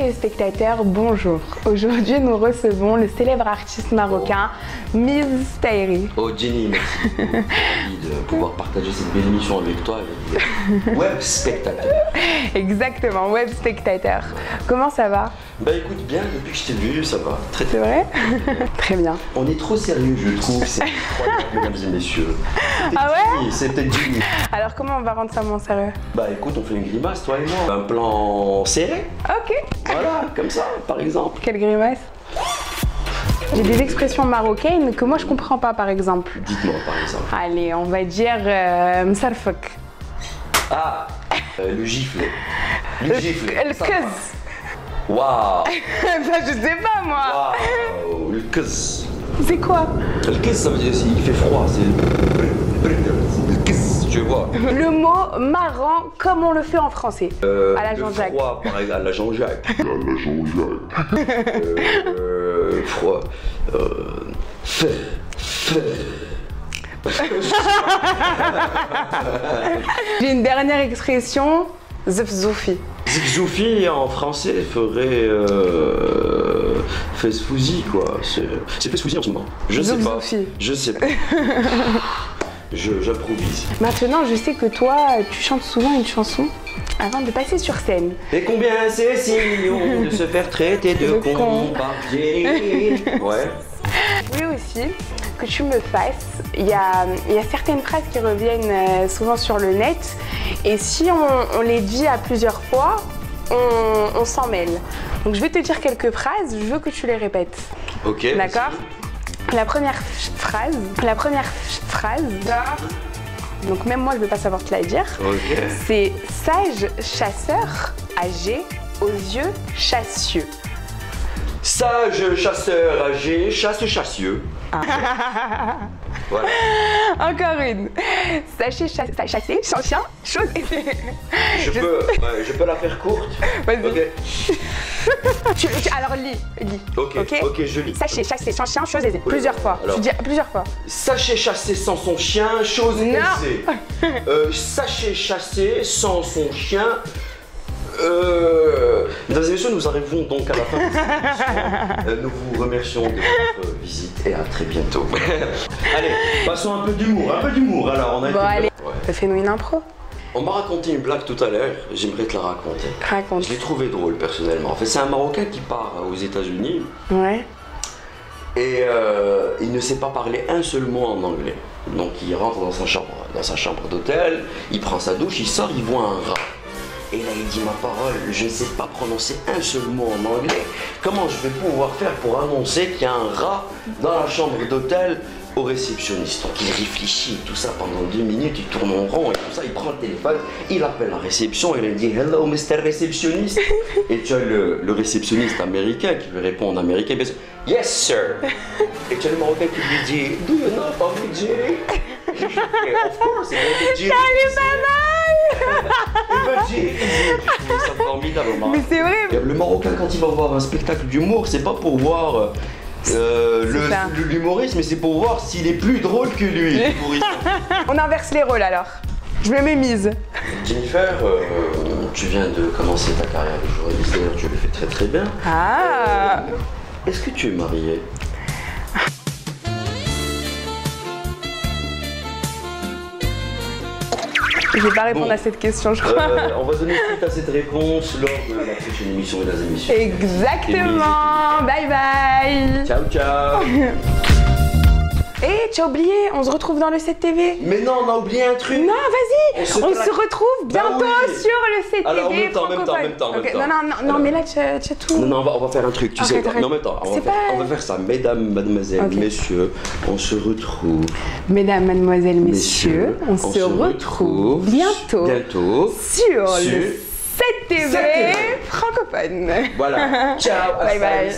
téléspectateurs, bonjour. Aujourd'hui, nous recevons le célèbre artiste marocain, Miz Tahiri. Oh Jenny, merci. Ravi de pouvoir partager cette belle émission avec toi, avec les web spectateurs. Exactement, web spectateur. Comment ça va? Bah écoute, bien, depuis que je t'ai vu, ça va. Très C'est vrai? Très bien. On est trop sérieux, je trouve. C'est incroyable, mesdames et messieurs. Ah ouais? C'est peut-être Jenny. Alors comment on va rendre ça moins sérieux? Bah écoute, on fait une grimace, toi et moi. Un plan serré. Ok. Voilà, comme ça, par exemple. Quelle grimace? J'ai des expressions marocaines que moi je comprends pas, par exemple. Dites-moi, par exemple. Allez, on va dire msarfak. Ah, le giflet. Le giflet. Le kez. Waouh. Ça, je sais pas moi. Waouh, le kez. C'est quoi? Le kez, ça veut dire il fait froid, c'est le kez, tu vois. Le mot marrant comme on le fait en français. À la Jean-Jacques. Froid, par exemple, à la Jean-Jacques. À la Jean-Jacques. Froid. J'ai une dernière expression, zfzoufi. Zfzoufi en français ferait fesfouzi quoi. C'est fesfouzi en ce moment. Je sais pas. Je sais pas. J'improvise. Maintenant, je sais que toi, tu chantes souvent une chanson avant de passer sur scène. Et combien c'est si mignon de se faire traiter de con par Jenny. Ouais. Je voulais aussi que tu me fasses, il y a certaines phrases qui reviennent souvent sur le net et si on les dit à plusieurs fois, on s'en mêle. Donc je vais te dire quelques phrases, je veux que tu les répètes. Ok. D'accord? La première phrase, donc même moi je ne vais pas savoir te la dire, okay. C'est sage chasseur âgé aux yeux chassieux. Sage chasseur âgé, chasse chassieux. Ah. Voilà. Encore une. Sachez chasser, sans chien, chose. Je peux la faire courte. Vas-y. Ok. Alors lis. Ok, je lis. Sachez chasser sans chien, chose aisée. Plusieurs fois. Alors, tu dis plusieurs fois. Sachez chasser sans son chien, chose aisée. Sachez chasser sans son chien. Mesdames et messieurs, nous arrivons donc à la fin de cette émission. Nous vous remercions de votre visite et à très bientôt. Allez, passons un peu d'humour. Alors, on a bon, allez, fais-nous une impro. On m'a raconté une blague tout à l'heure, j'aimerais te la raconter. Raconte. Je l'ai trouvé drôle personnellement. En fait, c'est un Marocain qui part aux États-Unis. Ouais. Et il ne sait pas parler un seul mot en anglais. Donc il rentre dans sa chambre d'hôtel, il prend sa douche, il sort, il voit un rat. Et là il dit ma parole, je ne sais pas prononcer un seul mot en anglais. Comment je vais pouvoir faire pour annoncer qu'il y a un rat dans la chambre d'hôtel au réceptionniste? Donc il réfléchit tout ça pendant 2 minutes, il tourne en rond et tout ça, il prend le téléphone, il appelle la réception et il dit hello Mr. Réceptionniste. Et tu as le réceptionniste américain qui lui répond en américain, bien sûr, yes sir. Et tu as le Marocain qui lui dit do you know Public Jerry? Of course, Jerry. C'est formidable. Mais c'est vrai. Le Marocain quand il va voir un spectacle d'humour, c'est pas pour voir l'humoriste, mais c'est pour voir s'il est plus drôle que lui. On inverse les rôles alors. Je me mets mise. Jennifer, tu viens de commencer ta carrière de journaliste, d'ailleurs tu le fais très très bien. Ah. Est-ce que tu es mariée? Je vais pas répondre à cette question, je crois. On va donner suite à cette réponse lors de la prochaine émission, mesdames et messieurs. Exactement. Bye bye. Ciao, ciao. Eh, tu as oublié, on se retrouve dans le 7TV. Mais non, on a oublié un truc. Non, vas-y, on se retrouve bientôt sur le 7TV. Alors, en même temps. Non, mais là, tu as tout. Non, on va faire un truc, tu sais. Mais en même temps, on va faire ça. Mesdames, mademoiselles, messieurs, on se retrouve. Mesdames, mademoiselles, messieurs, on se retrouve bientôt sur le 7TV francophone. Voilà. Ciao, bye bye.